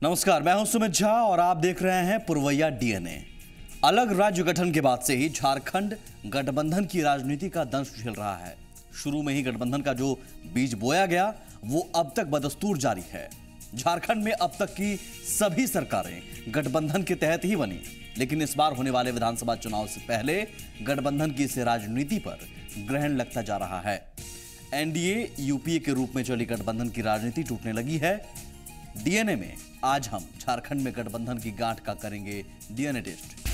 नमस्कार, मैं हूं सुमित झा और आप देख रहे हैं पुरवैया डीएनए। अलग राज्य गठन के बाद से ही झारखंड गठबंधन की राजनीति का दंश झेल रहा है। शुरू में ही गठबंधन का जो बीज बोया गया वो अब तक बदस्तूर जारी है। झारखंड में अब तक की सभी सरकारें गठबंधन के तहत ही बनी, लेकिन इस बार होने वाले विधानसभा चुनाव से पहले गठबंधन की इस राजनीति पर ग्रहण लगता जा रहा है। एनडीए यूपीए के रूप में चली गठबंधन की राजनीति टूटने लगी है। डीएनए में आज हम झारखंड में गठबंधन की गांठ का करेंगे डीएनए टेस्ट।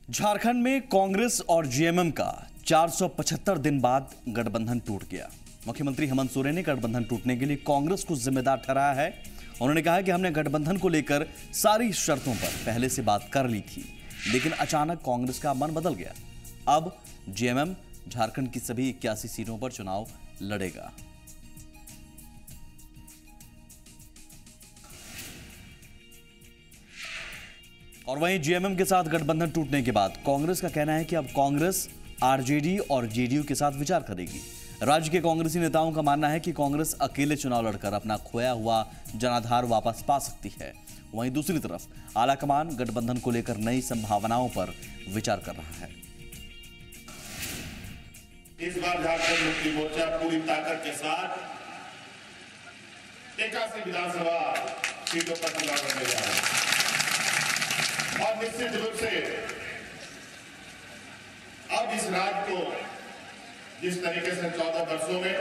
झारखंड में कांग्रेस और जेएमएम का 475 दिन बाद गठबंधन टूट गया। मुख्यमंत्री हेमंत सोरेन ने गठबंधन टूटने के लिए कांग्रेस को जिम्मेदार ठहराया है। उन्होंने कहा कि हमने गठबंधन को लेकर सारी शर्तों पर पहले से बात कर ली थी, लेकिन अचानक कांग्रेस का मन बदल गया। अब जेएमएम झारखंड की सभी 81 सीटों पर चुनाव लड़ेगा। और वहीं जेएमएम के साथ गठबंधन टूटने के बाद कांग्रेस का कहना है कि अब कांग्रेस आरजेडी और जेडीयू के साथ विचार करेगी। राज्य के कांग्रेसी नेताओं का मानना है कि कांग्रेस अकेले चुनाव लड़कर अपना खोया हुआ जनाधार वापस पा सकती है। वहीं दूसरी तरफ आलाकमान गठबंधन को लेकर नई संभावनाओं पर विचार कर रहा है। इस बार झारखंड मुक्ति मोर्चा पूरी ताकत के साथ 81 विधानसभा सीटों पर चुनाव लड़ने जा रहा है और निश्चित रूप से अब इस राज्य को जिस तरीके से 14 वर्षों में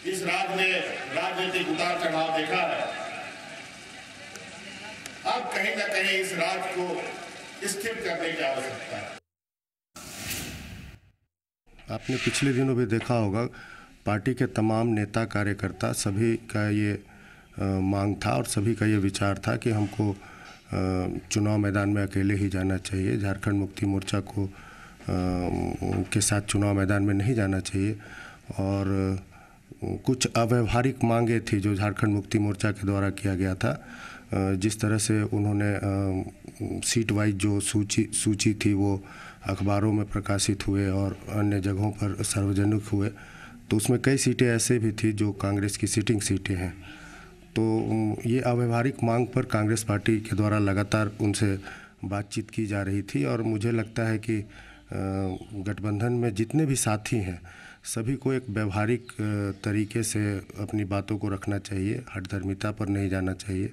इस राज्य ने राजनीतिक उतार चढ़ाव देखा है, अब कहीं ना कहीं इस राज्य को स्थिर करने की आवश्यकता है। आपने पिछले दिनों भी देखा होगा, पार्टी के तमाम नेता कार्यकर्ता सभी का ये मांग था और सभी का ये विचार था कि हमको चुनाव मैदान में अकेले ही जाना चाहिए, झारखंड मुक्ति मोर्चा को के साथ चुनाव मैदान में नहीं जाना चाहिए। और कुछ अव्यवहारिक मांगे थी जो झारखंड मुक्ति मोर्चा के द्वारा किया गया था। जिस तरह से उन्होंने सीट वाइज जो सूची थी वो अखबारों में प्रकाशित हुए और अन्य जगहों पर सार्वजनिक हुए, तो उसमें कई सीटें ऐसे भी थी जो कांग्रेस की सिटिंग सीटें हैं। तो ये अव्यवहारिक मांग पर कांग्रेस पार्टी के द्वारा लगातार उनसे बातचीत की जा रही थी और मुझे लगता है कि गठबंधन में जितने भी साथी हैं सभी को एक व्यवहारिक तरीके से अपनी बातों को रखना चाहिए, हठधर्मिता पर नहीं जाना चाहिए।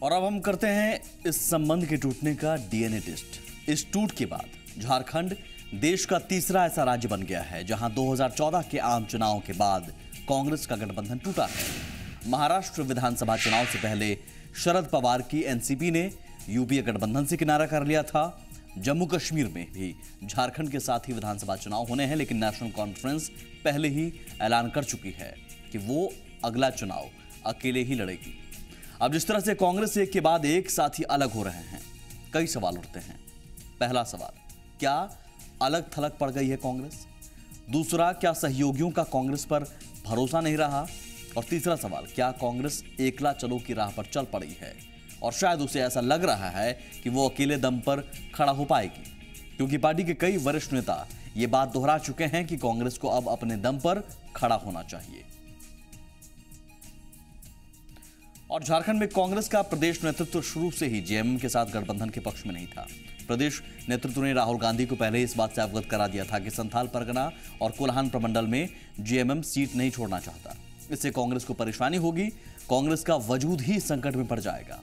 और अब हम करते हैं इस संबंध के टूटने का डीएनए टेस्ट। इस टूट के बाद झारखंड देश का तीसरा ऐसा राज्य बन गया है जहां 2014 के आम चुनाव के बाद कांग्रेस का गठबंधन टूटा है। महाराष्ट्र विधानसभा चुनाव से पहले शरद पवार की एनसीपी ने यूपीए गठबंधन से किनारा कर लिया था। जम्मू कश्मीर में भी झारखंड के साथ ही विधानसभा चुनाव होने हैं, लेकिन नेशनल कॉन्फ्रेंस पहले ही ऐलान कर चुकी है कि वो अगला चुनाव अकेले ही लड़ेगी। अब जिस तरह से कांग्रेस एक के बाद एक साथी अलग हो रहे हैं, कई सवाल उठते हैं। पहला सवाल, क्या अलग थलग पड़ गई है कांग्रेस? दूसरा, क्या सहयोगियों का कांग्रेस पर भरोसा नहीं रहा? और तीसरा सवाल, क्या कांग्रेस एकला चलो की राह पर चल पड़ी है और शायद उसे ऐसा लग रहा है कि वो अकेले दम पर खड़ा हो पाएगी? क्योंकि पार्टी के कई वरिष्ठ नेता ये बात दोहरा चुके हैं कि कांग्रेस को अब अपने दम पर खड़ा होना चाहिए। और झारखंड में कांग्रेस का प्रदेश नेतृत्व शुरू से ही जेएमएम के साथ गठबंधन के पक्ष में नहीं था। प्रदेश नेतृत्व ने राहुल गांधी को पहले इस बात से अवगत करा दिया था कि संथाल परगना और कोल्हान प्रमंडल में जेएमएम सीट नहीं छोड़ना चाहता। इससे कांग्रेस को परेशानी होगी, कांग्रेस का वजूद ही संकट में पड़ जाएगा।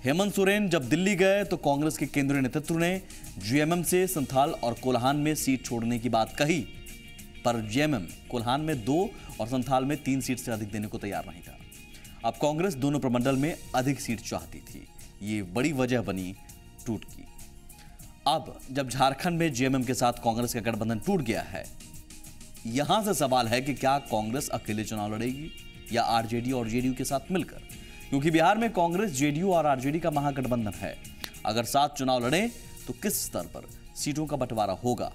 हेमंत सोरेन जब दिल्ली गए तो कांग्रेस के केंद्रीय नेतृत्व ने जेएमएम से संथाल और कोल्हान में सीट छोड़ने की बात कही, पर जेएमएम कोल्हान में 2 और संथाल में 3 सीट से अधिक देने को तैयार नहीं था। अब कांग्रेस दोनों प्रमंडल में अधिक सीट चाहती थी। ये बड़ी वजह बनी टूट की। अब जब झारखंड में जेएमएम के साथ कांग्रेस का गठबंधन टूट गया है, यहां से सवाल है कि क्या कांग्रेस अकेले चुनाव लड़ेगी या आरजेडी और जेडीयू के साथ मिलकर? क्योंकि बिहार में कांग्रेस, जेडीयू और आरजेडी का महागठबंधन है। अगर साथ चुनाव लड़े तो किस स्तर पर सीटों का बंटवारा होगा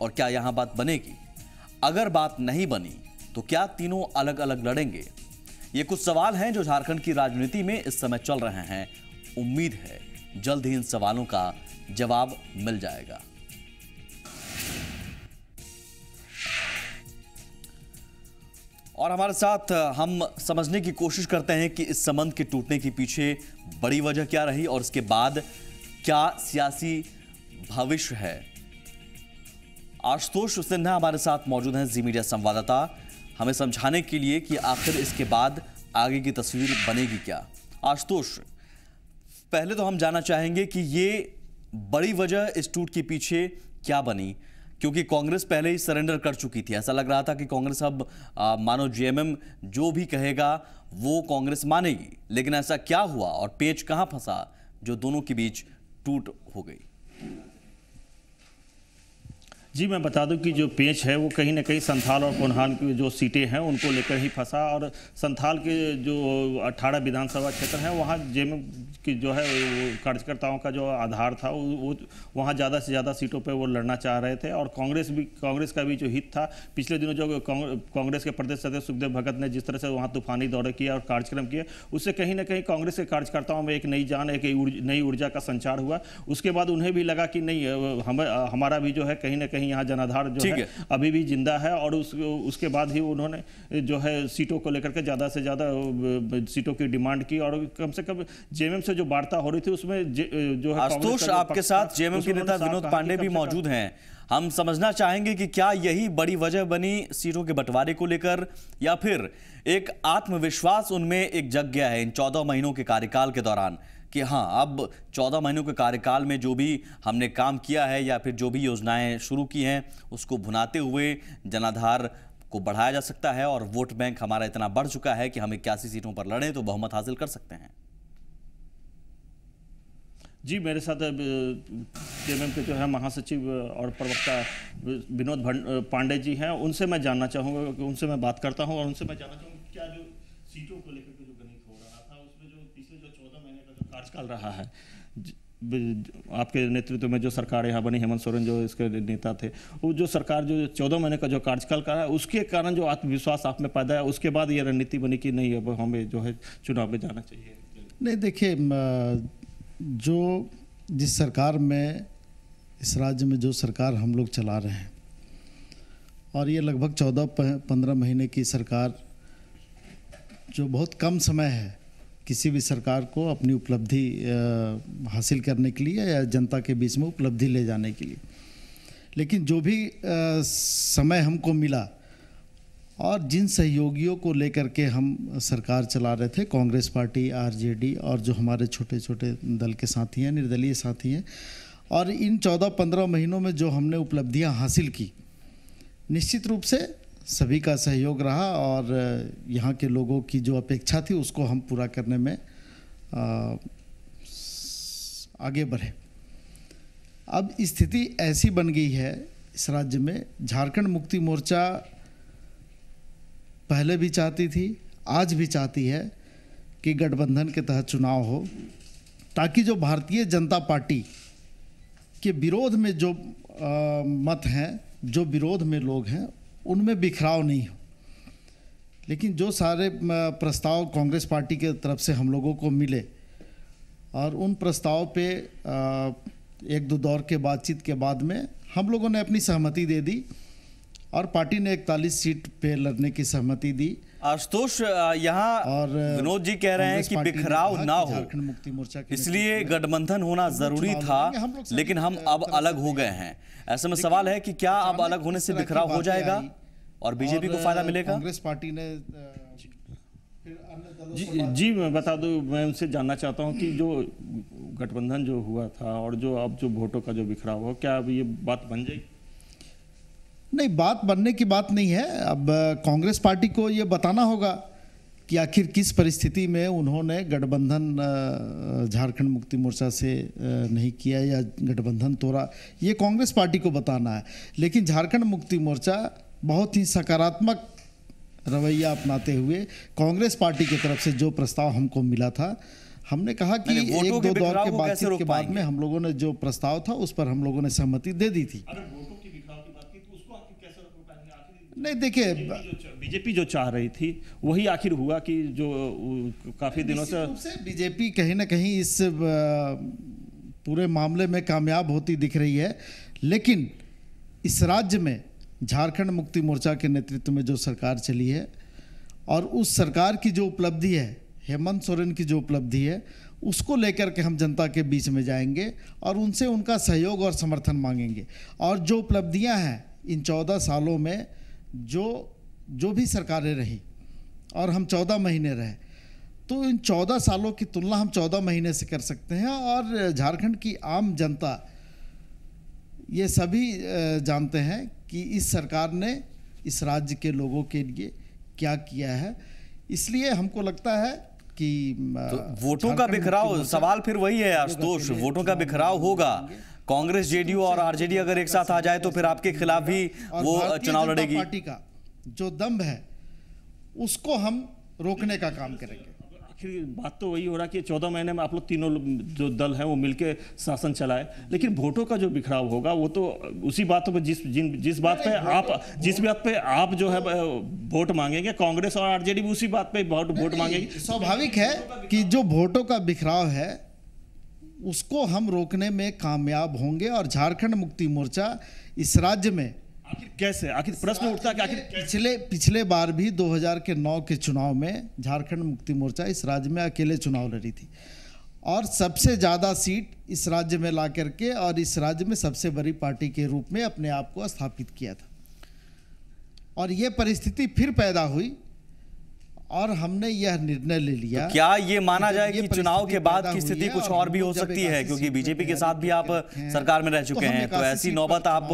और क्या यहां बात बनेगी? अगर बात नहीं बनी तो क्या तीनों अलग अलग लड़ेंगे? ये कुछ सवाल हैं जो झारखंड की राजनीति में इस समय चल रहे हैं। उम्मीद है जल्द ही इन सवालों का जवाब मिल जाएगा। और हमारे साथ हम समझने की कोशिश करते हैं कि इस संबंध के टूटने के पीछे बड़ी वजह क्या रही और इसके बाद क्या सियासी भविष्य है। आशुतोष सिन्हा हमारे साथ मौजूद हैं, जी मीडिया संवाददाता, हमें समझाने के लिए कि आखिर इसके बाद आगे की तस्वीर बनेगी क्या। आशुतोष, पहले तो हम जानना चाहेंगे कि ये बड़ी वजह इस टूट के पीछे क्या बनी, क्योंकि कांग्रेस पहले ही सरेंडर कर चुकी थी। ऐसा लग रहा था कि कांग्रेस अब मानो जेएमएम जो भी कहेगा वो कांग्रेस मानेगी, लेकिन ऐसा क्या हुआ और पेच कहां फंसा जो दोनों के बीच टूट हो गई। जी, मैं बता दूं कि जो पेच है वो कहीं ना कहीं संथाल और कोल्हान की जो सीटें हैं उनको लेकर ही फंसा, और संथाल के जो 18 विधानसभा क्षेत्र हैं वहाँ जेएमएम की जो है वो कार्यकर्ताओं का जो आधार था वो वहाँ ज़्यादा से ज़्यादा सीटों पे वो लड़ना चाह रहे थे। और कांग्रेस का भी जो हित था, पिछले दिनों जो कांग्रेस के प्रदेश सदस्य सुखदेव भगत ने जिस तरह से वहाँ तूफानी दौरे किया और कार्यक्रम किए, उससे कहीं ना कहीं कांग्रेस के कार्यकर्ताओं में एक नई जान, एक नई ऊर्जा का संचार हुआ। उसके बाद उन्हें भी लगा कि नहीं, हमारा भी जो है कहीं ना कहीं यहाँ जनाधार जो है अभी भी जिंदा है। और उसके बाद ही उन्होंने जो है सीटों को लेकर के ज़्यादा से ज़्यादा सीटों की डिमांड की, और कम से कम जेएमएम से जो वार्ता हो रही थी उसमें जो है आशुतोष, आपके साथ जेएमएम के नेता विनोद पांडे भी मौजूद हैं। हम समझना चाहेंगे कि क्या यही बड़ी वजह बनी सीटों के बंटवारे को लेकर, या फिर एक आत्मविश्वास उनमें एक जग गया है इन 14 महीनों के कार्यकाल के दौरान कि हाँ, अब 14 महीनों के कार्यकाल में जो भी हमने काम किया है या फिर जो भी योजनाएं शुरू की हैं उसको भुनाते हुए जनाधार को बढ़ाया जा सकता है और वोट बैंक हमारा इतना बढ़ चुका है कि हम 81 सीटों पर लड़ें तो बहुमत हासिल कर सकते हैं। जी, मेरे साथ जेएमएम के जो है महासचिव और प्रवक्ता विनोद पांडे जी हैं, उनसे मैं जानना चाहूँगा, उनसे मैं बात करता हूँ और उनसे मैं जानना चाहूँगा क्या जो सीटों को लेकर के जो गणित हो रहा था उसमें जो पिछले जो 14 महीने का जो कार्यकाल रहा है, आपके नेतृत्व में जो सरकार यहाँ बनी, हेमंत सोरेन जो इसके नेता थे, वो जो सरकार जो 14 महीने का जो कार्यकाल कर रहा है उसके कारण जो आत्मविश्वास आप में पैदा है, उसके बाद ये रणनीति बनी कि नहीं अब हमें जो है चुनाव में जाना चाहिए। नहीं, देखिए, जो जिस सरकार में इस राज्य में जो सरकार हम लोग चला रहे हैं, और ये लगभग 14-15 महीने की सरकार, जो बहुत कम समय है किसी भी सरकार को अपनी उपलब्धि हासिल करने के लिए या जनता के बीच में उपलब्धि ले जाने के लिए। लेकिन जो भी समय हमको मिला और जिन सहयोगियों को लेकर के हम सरकार चला रहे थे, कांग्रेस पार्टी, आरजेडी और जो हमारे छोटे छोटे दल के साथी हैं, निर्दलीय साथी हैं, और इन 14-15 महीनों में जो हमने उपलब्धियां हासिल की, निश्चित रूप से सभी का सहयोग रहा और यहाँ के लोगों की जो अपेक्षा थी उसको हम पूरा करने में आगे बढ़े। अब स्थिति ऐसी बन गई है इस राज्य में, झारखंड मुक्ति मोर्चा पहले भी चाहती थी, आज भी चाहती है कि गठबंधन के तहत चुनाव हो, ताकि जो भारतीय जनता पार्टी के विरोध में जो मत हैं, जो विरोध में लोग हैं, उनमें बिखराव नहीं हो। लेकिन जो सारे प्रस्ताव कांग्रेस पार्टी के तरफ से हम लोगों को मिले और उन प्रस्ताव पे 1-2 दौर के बातचीत के बाद में हम लोगों ने अपनी सहमति दे दी और पार्टी ने 41 सीट पे लड़ने की सहमति दी। आशुतोष, यहाँ और विनोद जी कह रहे हैं कि बिखराव ना हो, झारखंड मुक्ति मोर्चा इसलिए गठबंधन होना जरूरी था, लेकिन हम अब अलग हो गए हैं। ऐसे में सवाल है कि क्या अब अलग होने से बिखराव हो जाएगा और बीजेपी को फायदा मिलेगा? कांग्रेस पार्टी ने जी, मैं बता दूं, मैं उनसे जानना चाहता हूं कि जो गठबंधन जो हुआ था और जो अब जो वोटों का जो बिखराव हो, क्या अब ये बात बन जाएगी? नहीं, बात बनने की बात नहीं है। अब कांग्रेस पार्टी को ये बताना होगा कि आखिर किस परिस्थिति में उन्होंने गठबंधन झारखंड मुक्ति मोर्चा से नहीं किया या गठबंधन तोड़ा, ये कांग्रेस पार्टी को बताना है। लेकिन झारखंड मुक्ति मोर्चा बहुत ही सकारात्मक रवैया अपनाते हुए कांग्रेस पार्टी की तरफ से जो प्रस्ताव हमको मिला था, हमने कहा कि 1-2 दौर के बातचीत के बाद में हम लोगों ने जो प्रस्ताव था उस पर हम लोगों ने सहमति दे दी थी। नहीं, देखिए, बीजेपी जो चाह रही थी वही आखिर हुआ कि जो काफी दिनों से बीजेपी कहीं ना कहीं इस पूरे मामले में कामयाब होती दिख रही है। लेकिन इस राज्य में झारखंड मुक्ति मोर्चा के नेतृत्व में जो सरकार चली है और उस सरकार की जो उपलब्धि है, हेमंत सोरेन की जो उपलब्धि है, उसको लेकर के हम जनता के बीच में जाएंगे और उनसे उनका सहयोग और समर्थन मांगेंगे। और जो उपलब्धियां हैं इन 14 सालों में, जो भी सरकारें रही और हम 14 महीने रहे, तो इन 14 सालों की तुलना हम 14 महीने से कर सकते हैं। और झारखंड की आम जनता ये सभी जानते हैं कि इस सरकार ने इस राज्य के लोगों के लिए क्या किया है। इसलिए हमको लगता है कि तो वोटों का बिखराव, सवाल फिर वही है आशुतोष, वोटों का बिखराव होगा। कांग्रेस, जेडीयू और आरजेडी अगर एक साथ आ जाए तो फिर आपके खिलाफ भी वो चुनाव लड़ेगी। पार्टी का जो दम्भ है उसको हम रोकने का काम करेंगे। आखिर बात तो वही हो रहा है कि 14 महीने में आप लोग तीनों जो दल हैं वो मिलके शासन चलाए, लेकिन वोटों का जो बिखराव होगा वो तो उसी बातों पर जिस बात पे आप जो है वोट मांगेंगे, कांग्रेस और आरजेडी भी उसी बात पे वोट मांगेंगे। स्वाभाविक है कि जो वोटों का बिखराव है उसको हम रोकने में कामयाब होंगे। और झारखंड मुक्ति मोर्चा इस राज्य में आखिर प्रश्न उठता है कि आखिर पिछले बार भी 2009 के चुनाव में झारखंड मुक्ति मोर्चा इस राज्य में अकेले चुनाव लड़ी थी और सबसे ज़्यादा सीट इस राज्य में ला करके और इस राज्य में सबसे बड़ी पार्टी के रूप में अपने आप को स्थापित किया था। और ये परिस्थिति फिर पैदा हुई और हमने यह निर्णय ले लिया। तो क्या ये माना जाए कि चुनाव के बाद की स्थिति कुछ और भी हो सकती है, क्योंकि बीजेपी के साथ भी आप सरकार में रह चुके हैं, तो ऐसी नौबत आप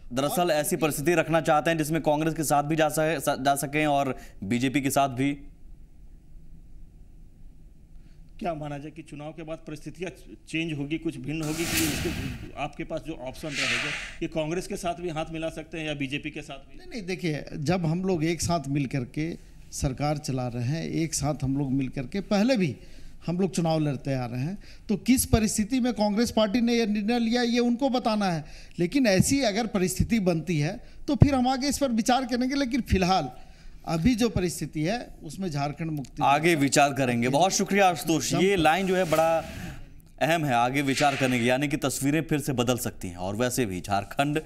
दरअसल ऐसी परिस्थिति रखना चाहते हैं जिसमें कांग्रेस के साथ भी जा सकें और बीजेपी के साथ भी? क्या माना जाए कि चुनाव के बाद परिस्थितियां चेंज होगी, कुछ भिन्न होगी, कि आपके पास जो ऑप्शन रहेगा कि कांग्रेस के साथ भी हाथ मिला सकते हैं या बीजेपी के साथ भी? नहीं, देखिए, जब हम लोग एक साथ मिल करके सरकार चला रहे हैं, एक साथ हम लोग मिल करके पहले भी हम लोग चुनाव लड़ते आ रहे हैं, तो किस परिस्थिति में कांग्रेस पार्टी ने यह निर्णय लिया ये उनको बताना है। लेकिन ऐसी अगर परिस्थिति बनती है तो फिर हम आगे इस पर विचार करेंगे। लेकिन फिलहाल अभी जो परिस्थिति है उसमें झारखंड मुक्ति आगे विचार करेंगे। बहुत शुक्रिया आशुतोष, ये लाइन जो है बड़ा अहम है, आगे विचार करने की, यानी कि तस्वीरें फिर से बदल सकती हैं। और वैसे भी झारखंड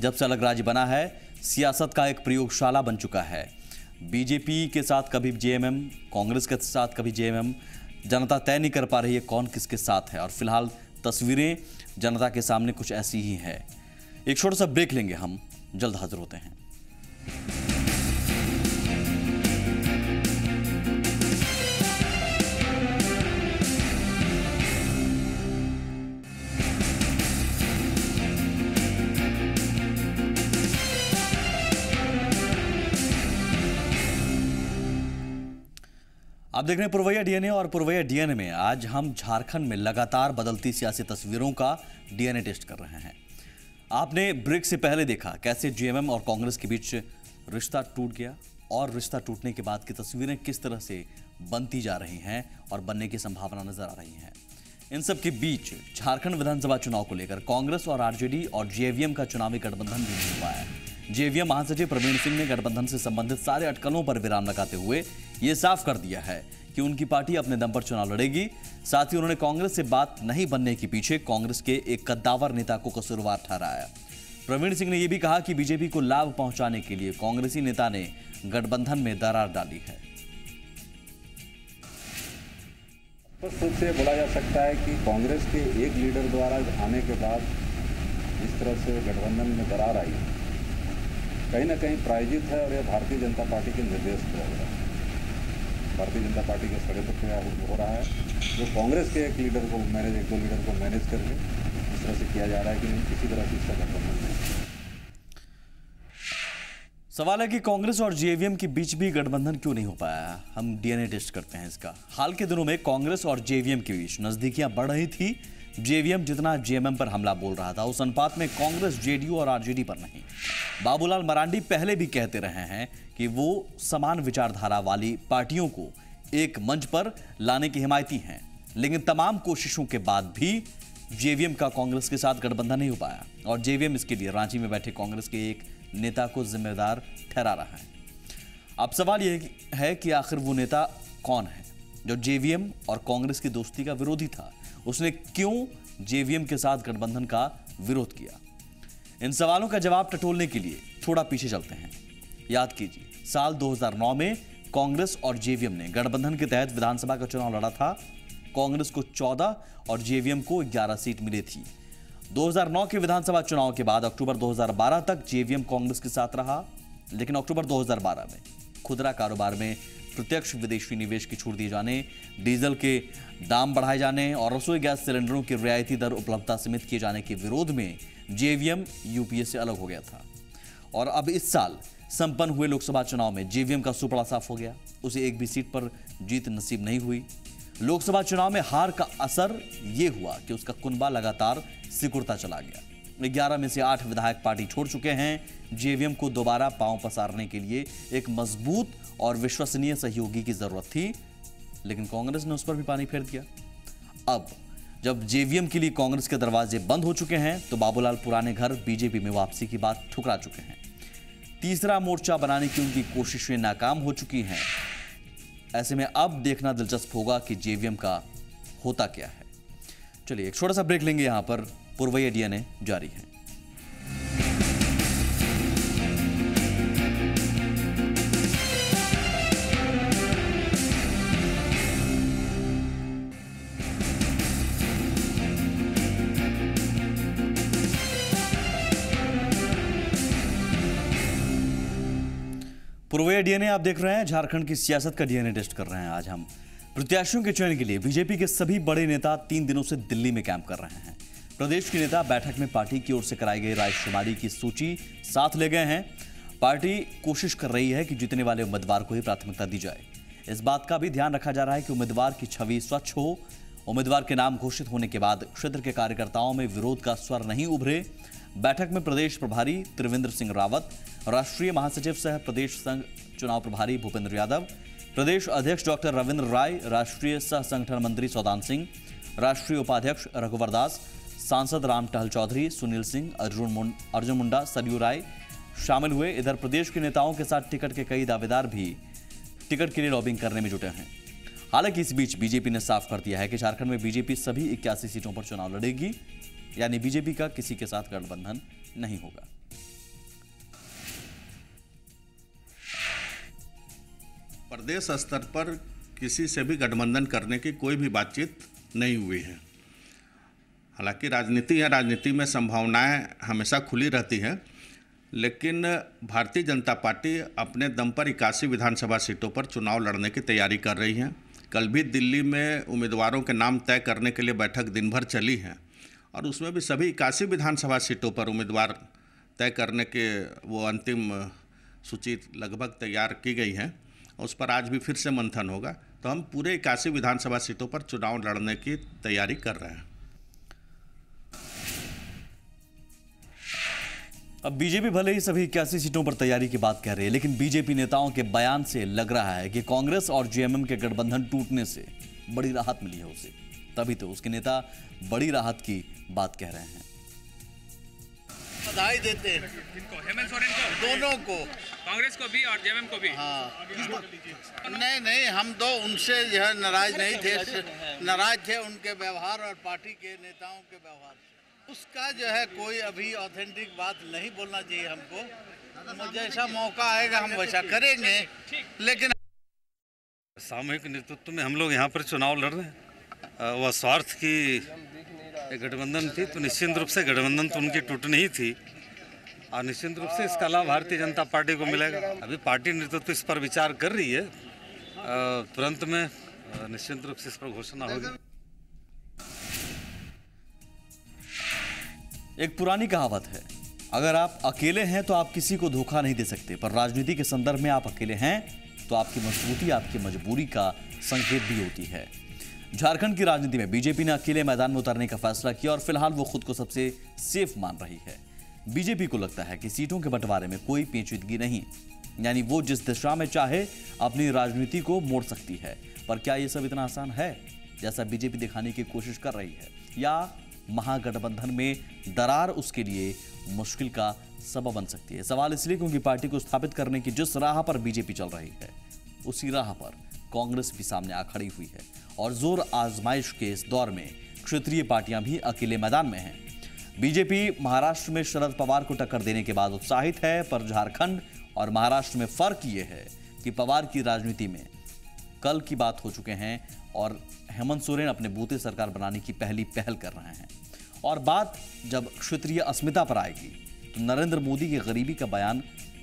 जब से अलग राज्य बना है सियासत का एक प्रयोगशाला बन चुका है। बीजेपी के साथ कभी जेएमएम, कांग्रेस के साथ कभी जेएमएम, जनता तय नहीं कर पा रही है कौन किसके साथ है। और फिलहाल तस्वीरें जनता के सामने कुछ ऐसी ही है। एक छोटा सा ब्रेक लेंगे, हम जल्द हाजिर होते हैं। आप देख रहे हैं पुरवैया डीएनए, और पुरवैया डीएनए में आज हम झारखंड में लगातार बदलती सियासी तस्वीरों का डीएनए टेस्ट कर रहे हैं। आपने ब्रेक से पहले देखा कैसे जेएमएम और कांग्रेस के बीच रिश्ता टूट गया, और रिश्ता टूटने के बाद की तस्वीरें किस तरह से बनती जा रही हैं और बनने की संभावना नजर आ रही है। इन सब के बीच झारखंड विधानसभा चुनाव को लेकर कांग्रेस और आरजेडी और जेवीएम का चुनावी गठबंधन भी नहीं हुआ है। जेवीएम महासचिव प्रवीण सिंह ने गठबंधन से संबंधित सारे अटकलों पर विराम लगाते हुए ये साफ कर दिया है कि उनकी पार्टी अपने दम पर चुनाव लड़ेगी। साथ ही उन्होंने कांग्रेस से बात नहीं बनने के पीछे कांग्रेस के एक कद्दावर नेता को कसूरवार ठहराया। प्रवीण सिंह ने यह भी कहा कि बीजेपी को लाभ पहुंचाने के लिए कांग्रेसी नेता ने गठबंधन में दरार डाली है। स्पष्ट रूप से बोला जा सकता है कि कांग्रेस के एक लीडर द्वारा आने के बाद इस तरह से गठबंधन में दरार आई, कहीं ना कहीं प्रायोजित है और यह भारतीय जनता पार्टी के निर्देश पर हो रहा है। भारतीय जनता पार्टी के षड्यंत्र हो रहा है, जो कांग्रेस के एक लीडर को एक दो लीडर को मैनेज करके इस तरह से किया जा रहा है कि नहीं, किसी तरह से इसका गठबंधन नहीं। सवाल है कि कांग्रेस और जेवीएम के बीच भी गठबंधन क्यों नहीं हो पाया। हम डीएनए टेस्ट करते हैं इसका। हाल के दिनों में कांग्रेस और जेवीएम के बीच नजदीकियां बढ़ रही थी। जेवीएम जितना जेएमएम पर हमला बोल रहा था उस अनुपात में कांग्रेस जेडीयू और आरजेडी पर नहीं। बाबूलाल मरांडी पहले भी कहते रहे हैं कि वो समान विचारधारा वाली पार्टियों को एक मंच पर लाने की हिमायती हैं, लेकिन तमाम कोशिशों के बाद भी जेवीएम का कांग्रेस के साथ गठबंधन नहीं हो पाया और जेवीएम इसके लिए रांची में बैठे कांग्रेस के एक नेता को जिम्मेदार ठहरा रहा है। अब सवाल यह है कि आखिर वो नेता कौन है जो जेवीएम और कांग्रेस की दोस्ती का विरोधी था। उसने क्यों जेवीएम के साथ गठबंधन का विरोध किया? इन सवालों का जवाब टटोलने के लिए थोड़ा पीछे चलते हैं। याद कीजिए, साल 2009 में कांग्रेस और जेवीएम ने गठबंधन के तहत विधानसभा का चुनाव लड़ा था। कांग्रेस को 14 और जेवीएम को 11 सीट मिली थी। 2009 के विधानसभा चुनाव के बाद अक्टूबर 2012 तक जेवीएम कांग्रेस के साथ रहा, लेकिन अक्टूबर 2012 में खुदरा कारोबार में प्रत्यक्ष विदेशी निवेश की छूट दिए जाने, डीजल के दाम बढ़ाए जाने और रसोई गैस सिलेंडरों की रियायती दर उपलब्धता सीमित किए जाने के विरोध में जेवीएम यूपीए से अलग हो गया था। और अब इस साल संपन्न हुए लोकसभा चुनाव में जेवीएम का सुपड़ा साफ हो गया। उसे एक भी सीट पर जीत नसीब नहीं हुई। लोकसभा चुनाव में हार का असर यह हुआ कि उसका कुनबा लगातार सिकुड़ता चला गया। 11 में से 8 विधायक पार्टी छोड़ चुके हैं। जेवीएम को दोबारा पांव पसारने के लिए एक मजबूत और विश्वसनीय सहयोगी की जरूरत थी, लेकिन कांग्रेस ने उस पर भी पानी फेर दिया। अब जब जेवीएम के लिए कांग्रेस के दरवाजे बंद हो चुके हैं, तो बाबूलाल पुराने घर बीजेपी में वापसी की बात ठुकरा चुके हैं। तीसरा मोर्चा बनाने की उनकी कोशिशें नाकाम हो चुकी हैं। ऐसे में अब देखना दिलचस्प होगा कि जेवीएम का होता क्या है। चलिए एक छोटा सा ब्रेक लेंगे, यहां पर पुरवैया डीएनए जारी है। पुरवैया डीएनए आप देख रहे हैं। झारखंड की सियासत का डीएनए टेस्ट कर रहे हैं। आज हम प्रत्याशियों के चयन के लिए बीजेपी के सभी बड़े नेता 3 दिनों से दिल्ली में कैंप कर रहे हैं। प्रदेश के नेता बैठक में पार्टी की ओर से कराई गई रायशुमारी की सूची साथ ले गए हैं। पार्टी कोशिश कर रही है कि जीतने वाले उम्मीदवार को ही प्राथमिकता दी जाए। इस बात का भी ध्यान रखा जा रहा है कि उम्मीदवार की छवि स्वच्छ हो। उम्मीदवार के नाम घोषित होने के बाद क्षेत्र के कार्यकर्ताओं में विरोध का स्वर नहीं उभरे। बैठक में प्रदेश प्रभारी त्रिवेंद्र सिंह रावत, राष्ट्रीय महासचिव सह प्रदेश संघ चुनाव प्रभारी भूपेंद्र यादव, प्रदेश अध्यक्ष डॉक्टर रविंद्र राय, राष्ट्रीय सह संगठन मंत्री सौदान सिंह, राष्ट्रीय उपाध्यक्ष रघुवर दास, सांसद राम टहल चौधरी, सुनील सिंह, अर्जुन मुंडा, सरयू राय शामिल हुए। इधर प्रदेश के नेताओं के साथ टिकट के कई दावेदार भी टिकट के लिए लॉबिंग करने में जुटे हैं। हालांकि इस बीच बीजेपी ने साफ कर दिया है कि झारखंड में बीजेपी सभी 81 सीटों पर चुनाव लड़ेगी, यानी बीजेपी का किसी के साथ गठबंधन नहीं होगा। प्रदेश स्तर पर किसी से भी गठबंधन करने की कोई भी बातचीत नहीं हुई है। हालांकि राजनीति है, राजनीति में संभावनाएं हमेशा खुली रहती हैं, लेकिन भारतीय जनता पार्टी अपने दम पर 81 विधानसभा सीटों पर चुनाव लड़ने की तैयारी कर रही है। कल भी दिल्ली में उम्मीदवारों के नाम तय करने के लिए बैठक दिन भर चली है और उसमें भी सभी 81 विधानसभा सीटों पर उम्मीदवार तय करने के वो अंतिम सूची लगभग तैयार की गई है। उस पर आज भी फिर से मंथन होगा। तो हम पूरे 81 विधानसभा सीटों पर चुनाव लड़ने की तैयारी कर रहे हैं। अब बीजेपी भले ही सभी 81 सीटों पर तैयारी की बात कह रही है, लेकिन बीजेपी नेताओं के बयान से लग रहा है कि कांग्रेस और जेएमएम के गठबंधन टूटने से बड़ी राहत मिली है उसे। तभी तो उसके नेता बड़ी राहत की बात कह रहे हैं। बधाई देते हैं इनको, हेमंत सोरेन को, दोनों को, कांग्रेस को भी और जेएमएम को भी। हाँ नहीं हम तो उनसे जो है नाराज नहीं थे, नाराज थे उनके व्यवहार और पार्टी के नेताओं के व्यवहार से। उसका जो है कोई अभी ऑथेंटिक बात नहीं बोलना चाहिए हमको। जैसा मौका आएगा हम वैसा करेंगे, लेकिन सामूहिक नेतृत्व में हम लोग यहाँ पर चुनाव लड़ रहे हैं। वह स्वार्थ की गठबंधन थी तो निश्चित रूप से गठबंधन तो उनकी टूटनी ही थी और निश्चित रूप से इसका लाभ भारतीय जनता पार्टी को मिलेगा। अभी पार्टी नेतृत्व इस पर विचार कर रही है, तुरंत में निश्चित रूप से इस पर घोषणा होगी। एक पुरानी कहावत है, अगर आप अकेले हैं तो आप किसी को धोखा नहीं दे सकते, पर राजनीति के संदर्भ में आप अकेले हैं तो आपकी मजबूती आपकी मजबूरी का संकेत भी होती है। झारखंड की राजनीति में बीजेपी ने अकेले मैदान में उतरने का फैसला किया और फिलहाल वो खुद को सबसे सेफ मान रही है। बीजेपी को लगता है कि सीटों के बंटवारे में कोई पेचीदगी नहीं, यानी वो जिस दिशा में चाहे अपनी राजनीति को मोड़ सकती है। पर क्या ये सब इतना आसान है जैसा बीजेपी दिखाने की कोशिश कर रही है, या महागठबंधन में दरार उसके लिए मुश्किल का सबब बन सकती है? सवाल इसलिए क्योंकि पार्टी को स्थापित करने की जिस राह पर बीजेपी चल रही है, उसी राह पर कांग्रेस भी सामने आ खड़ी हुई है और जोर आजमाइश के इस दौर में क्षेत्रीय पार्टियां भी अकेले मैदान में हैं। बीजेपी महाराष्ट्र में शरद पवार को टक्कर देने के बाद उत्साहित है, पर झारखंड और महाराष्ट्र में फर्क ये है कि पवार की राजनीति में कल की बात हो चुके हैं और हेमंत सोरेन अपने बूते सरकार बनाने की पहली पहल कर रहे हैं। और बात जब क्षेत्रीय अस्मिता पर आएगी तो नरेंद्र मोदी की गरीबी का बयान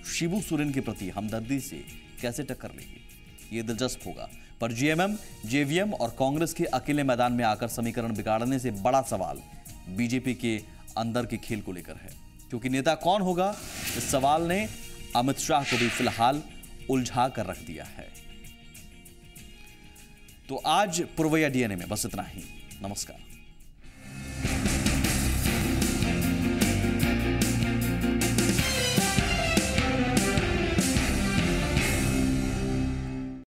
शिबू सोरेन के प्रति हमदर्दी से कैसे टक्कर लेगी, ये दिलचस्प होगा। पर जीएमएम, जेवीएम और कांग्रेस के अकेले मैदान में आकर समीकरण बिगाड़ने से बड़ा सवाल बीजेपी के अंदर के खेल को लेकर है, क्योंकि नेता कौन होगा इस सवाल ने अमित शाह को भी फिलहाल उलझा कर रख दिया है। तो आज पुरवैया डीएनए में बस इतना ही। नमस्कार।